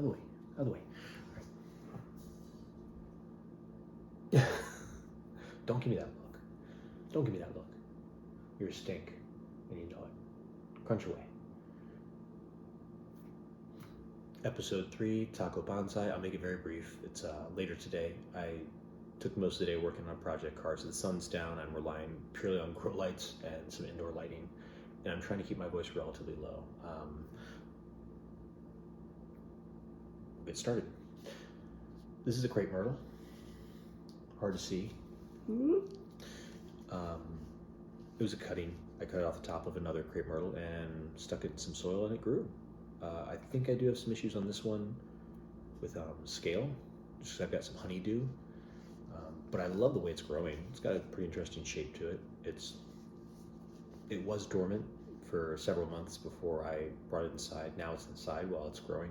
Out of the way. Out of the way. All right. Don't give me that look. Don't give me that look. You're a stink, and you know it. Crunch away. Episode 3, Taco Bonsai. I'll make it very brief. It's later today. I took most of the day working on project cars. So the sun's down. I'm relying purely on grow lights and some indoor lighting. And I'm trying to keep my voice relatively low. We'll get started. This is a crepe myrtle. Hard to see. It was a cutting. I cut it off the top of another crepe myrtle and stuck it in some soil and it grew. I think I do have some issues on this one with scale, just because I've got some honeydew. But I love the way it's growing. It's got a pretty interesting shape to it. It was dormant for several months before I brought it inside. Now it's inside while it's growing,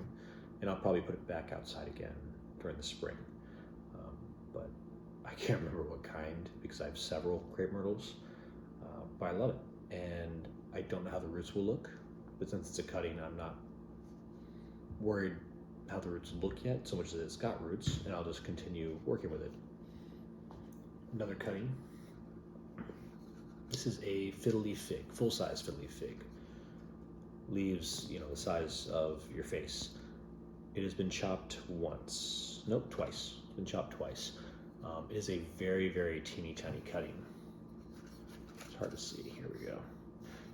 and I'll probably put it back outside again during the spring. But I can't remember what kind because I have several crepe myrtles, but I love it. And I don't know how the roots will look, but since it's a cutting, I'm not worried how the roots look yet, so much as it's got roots, and I'll just continue working with it. Another cutting. This is a fiddle leaf fig, full-size fiddle leaf fig. Leaves, the size of your face. It has been chopped twice. It's been chopped twice. It is a very, very teeny tiny cutting. It's hard to see. Here we go.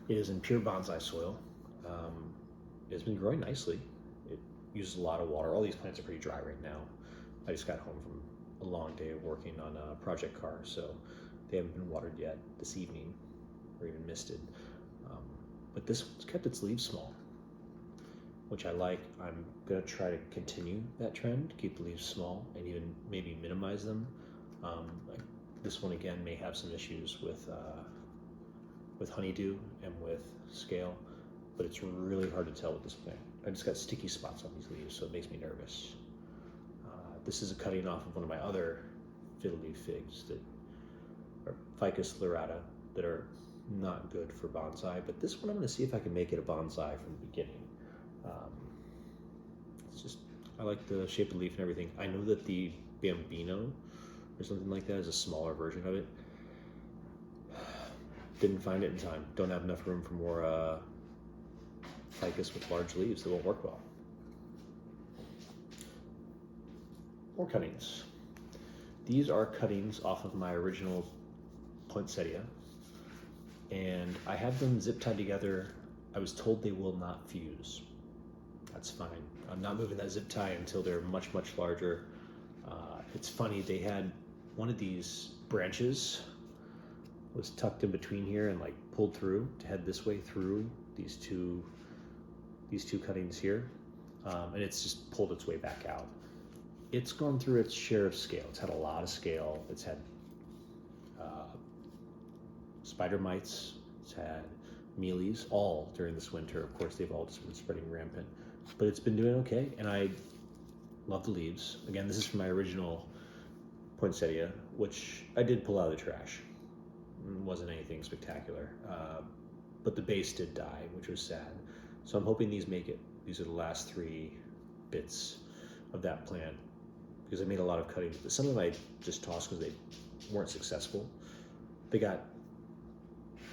It is in pure bonsai soil. It has been growing nicely. It uses a lot of water. All these plants are pretty dry right now. I just got home from a long day of working on a project car, so they haven't been watered yet this evening or even misted. But this one's kept its leaves small, which I like. I'm gonna try to continue that trend, keep the leaves small and even maybe minimize them. This one again may have some issues with honeydew and with scale, but it's really hard to tell with this plant. I just got sticky spots on these leaves, so it makes me nervous. This is a cutting off of one of my other fiddle leaf figs that are Ficus lyrata that are not good for bonsai, but this one I'm going to see if I can make it a bonsai from the beginning. I like the shape of the leaf and everything. I know that the Bambino or something like that is a smaller version of it. Didn't find it in time. Don't have enough room for more ficus with large leaves that won't work well. More cuttings. These are cuttings off of my original Poinsettia, and I have them zip tied together. I was told they will not fuse. That's fine. I'm not moving that zip tie until they're much, much larger. It's funny, they had one of these branches was tucked in between here and like pulled through to head this way through these two cuttings here, and it's just pulled its way back out. It's gone through its share of scale. It's had a lot of scale. It's had spider mites. It's had mealies, all during this winter. Of course, they've all just been spreading rampant, but it's been doing okay, and I love the leaves. Again, this is from my original Poinsettia, which I did pull out of the trash. It wasn't anything spectacular, but the base did die, which was sad. So I'm hoping these make it. These are the last 3 bits of that plant, because I made a lot of cuttings, but some of them I just tossed because they weren't successful. They got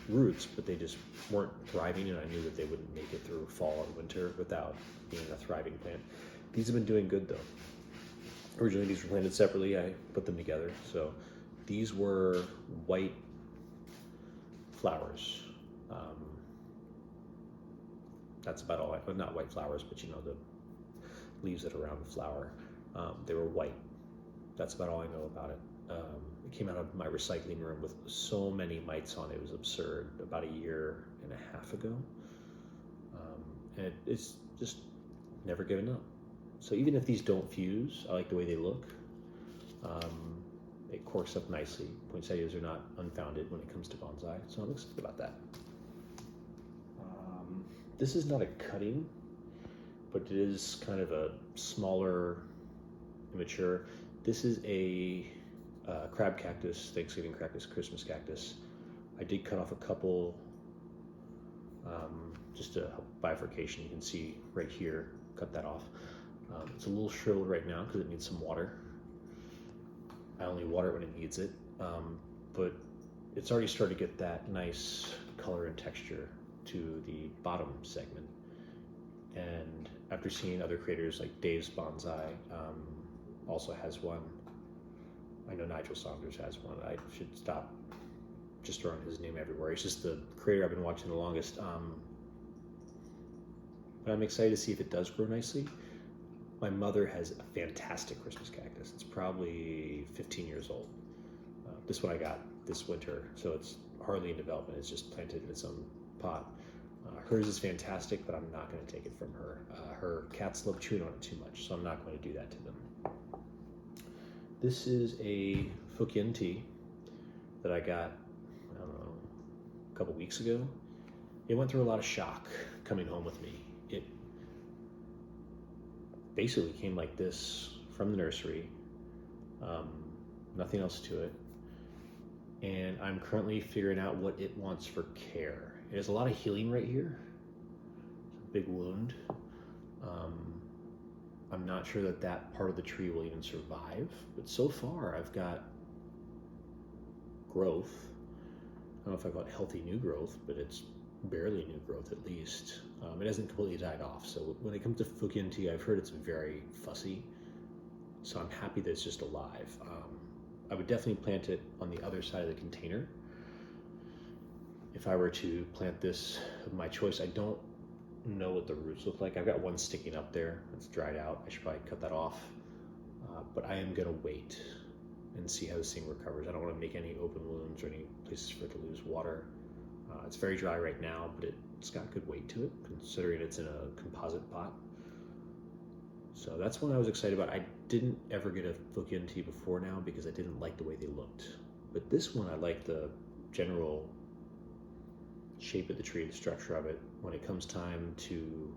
roots, but they just weren't thriving, and I knew that they wouldn't make it through fall and winter without being a thriving plant. These have been doing good though. Originally these were planted separately. I put them together. So these were white flowers. That's about all. Not white flowers, but the leaves that are around the flower. They were white. That's about all I know about it. It came out of my recycling room with so many mites on it. It was absurd. About a year and a half ago. And it's just never given up. So even if these don't fuse, I like the way they look. It corks up nicely. Poinsettias are not unfounded when it comes to bonsai, so I'm excited about that. This is not a cutting, but it is kind of a smaller, immature. This is a crab cactus, Thanksgiving cactus, Christmas cactus. I did cut off a couple, just a bifurcation. You can see right here, cut that off. It's a little shriveled right now because it needs some water. I only water it when it needs it, but it's already started to get that nice color and texture to the bottom segment. And after seeing other creators like Dave's Bonsai also has one. I know Nigel Saunders has one. I should stop just throwing his name everywhere. He's just the creator I've been watching the longest. But I'm excited to see if it does grow nicely. My mother has a fantastic Christmas cactus. It's probably 15 years old. This one I got this winter, so it's hardly in development. It's just planted in its own pot. Hers is fantastic, but I'm not going to take it from her. Her cats love chewing on it too much, so I'm not going to do that to them. This is a Fukien tea that I got, I don't know, a couple weeks ago. It went through a lot of shock coming home with me. It basically came like this from the nursery, nothing else to it. And I'm currently figuring out what it wants for care. It has a lot of healing right here. It's a big wound. I'm not sure that that part of the tree will even survive, but so far I've got growth. I don't know if I've got healthy new growth, but it's barely new growth at least. It hasn't completely died off. So when it comes to Fukien tea, I've heard it's very fussy. So I'm happy that it's just alive. I would definitely plant it on the other side of the container. If I were to plant this of my choice, I don't know what the roots look like. I've got one sticking up there. It's dried out. I should probably cut that off. But I am going to wait and see how this thing recovers. I don't want to make any open wounds or any places for it to lose water. It's very dry right now, but it's got good weight to it, considering it's in a composite pot. So that's one I was excited about. I didn't ever get a Fukien tea before now because I didn't like the way they looked. But this one, I like the general shape of the tree, the structure of it. When it comes time to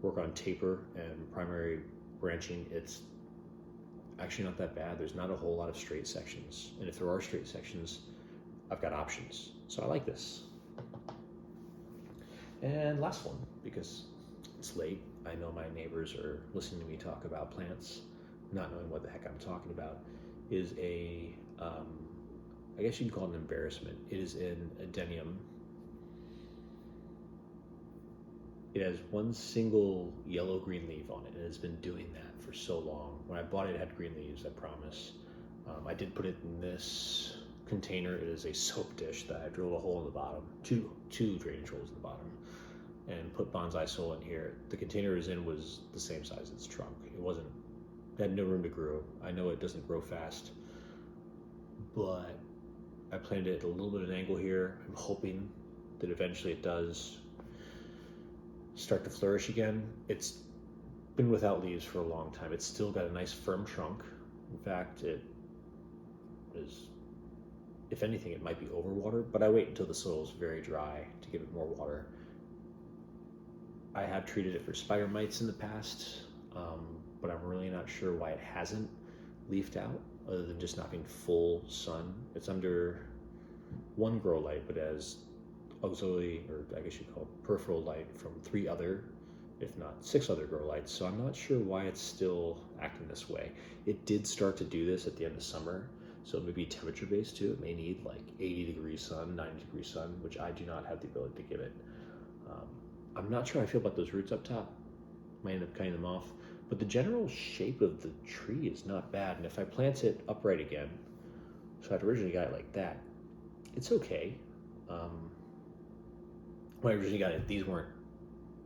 work on taper and primary branching, it's actually not that bad. There's not a whole lot of straight sections. And if there are straight sections, I've got options. So I like this. And last one, because it's late. I know my neighbors are listening to me talk about plants, not knowing what the heck I'm talking about, is a, I guess you'd call it an embarrassment. It is an Adenium. It has one single yellow-green leaf on it, and it's been doing that for so long. When I bought it, it had green leaves, I promise. I did put it in this container. It is a soap dish that I drilled a hole in the bottom, two drainage holes in the bottom, and put bonsai soil in here. The container it was in was the same size as its trunk. It had no room to grow. I know it doesn't grow fast, but I planted it at a little bit of an angle here. I'm hoping that eventually it does start to flourish again. It's been without leaves for a long time. It's still got a nice firm trunk. In fact, it is, if anything, it might be overwatered, but I wait until the soil is very dry to give it more water. I have treated it for spider mites in the past, but I'm really not sure why it hasn't leafed out, other than just not being full sun. It's under one grow light, but has auxiliary, or I guess you'd call it peripheral light from 3 other, if not 6 other grow lights. So I'm not sure why it's still acting this way. It did start to do this at the end of summer, so it may be temperature based too. It may need like 80 degrees sun, 90 degrees sun, which I do not have the ability to give it. I'm not sure how I feel about those roots up top. Might end up cutting them off, but the general shape of the tree is not bad. And if I plant it upright again, so I'd originally got it like that, it's okay. When I originally got it, these weren't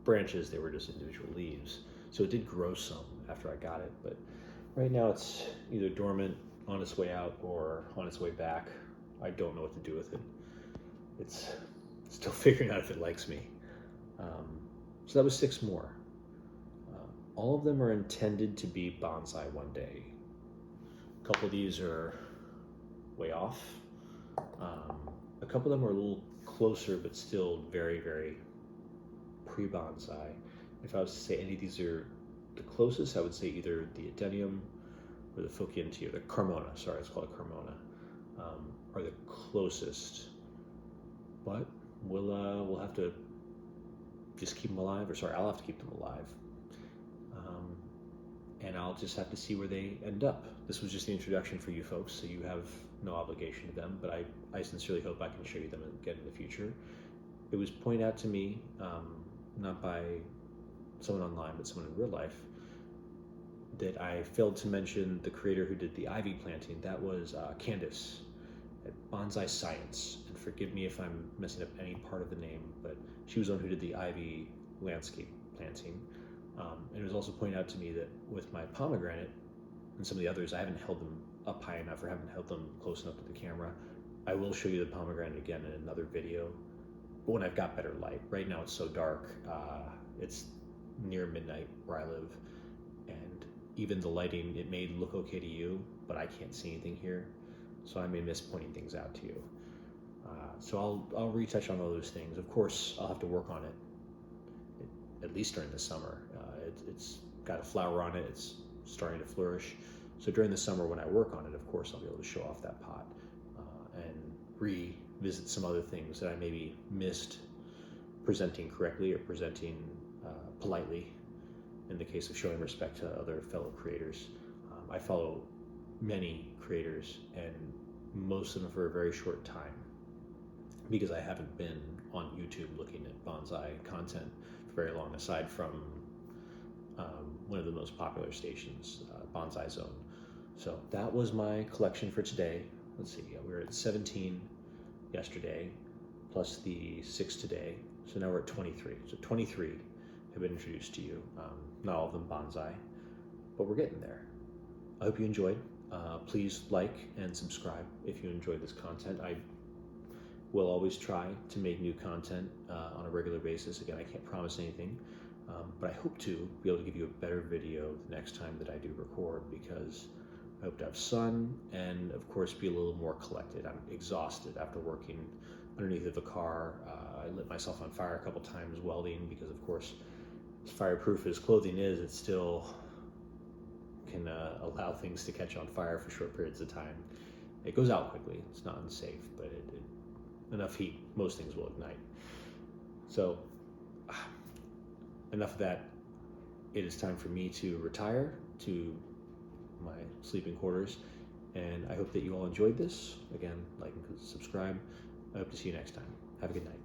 branches, they were just individual leaves. So it did grow some after I got it, but right now it's either dormant, on its way out, or on its way back. I don't know what to do with it. It's still figuring out if it likes me. So that was 6 more. All of them are intended to be bonsai one day. A couple of these are way off. A couple of them are a little closer, but still very, very pre-bonsai. If I was to say any of these are the closest, I would say either the Adenium or the Fukien tea, or the Carmona, sorry, it's called Carmona, are the closest. But we'll have to just keep them alive, or sorry, I'll have to keep them alive. and I'll just have to see where they end up. This was just the introduction for you folks, so you have no obligation to them, but I sincerely hope I can show you them again in the future. It was pointed out to me, not by someone online, but someone in real life, that I failed to mention the creator who did the ivy planting. That was Candace at Bonsai Science. And forgive me if I'm messing up any part of the name, but she was the one who did the ivy landscape planting. And it was also pointed out to me that with my pomegranate and some of the others, I haven't held them up high enough or haven't held them close enough to the camera. I will show you the pomegranate again in another video, but when I've got better light. Right now it's so dark. It's near midnight where I live, and even the lighting, it may look okay to you, but I can't see anything here, so I may miss pointing things out to you. So I'll retouch on all those things. Of course, I'll have to work on it, at least during the summer. It's got a flower on it, it's starting to flourish. So during the summer when I work on it, of course, I'll be able to show off that pot and revisit some other things that I maybe missed presenting correctly or presenting politely in the case of showing respect to other fellow creators. I follow many creators, and most of them for a very short time, because I haven't been on YouTube looking at bonsai content for very long, aside from one of the most popular stations, Bonsai Zone. So that was my collection for today. Let's see, we were at 17 yesterday, plus the 6 today. So now we're at 23. So 23 have been introduced to you. Not all of them bonsai, but we're getting there. I hope you enjoyed. Please like and subscribe if you enjoyed this content. I will always try to make new content on a regular basis. Again, I can't promise anything, but I hope to be able to give you a better video the next time that I do record, because I hope to have sun and, of course, be a little more collected. I'm exhausted after working underneath of a car. I lit myself on fire a couple times welding because, of course, as fireproof as clothing is, it still can allow things to catch on fire for short periods of time. It goes out quickly. It's not unsafe, but enough heat, most things will ignite. So enough of that. It is time for me to retire to my sleeping quarters, and I hope that you all enjoyed this. Again, like and subscribe. I hope to see you next time. Have a good night.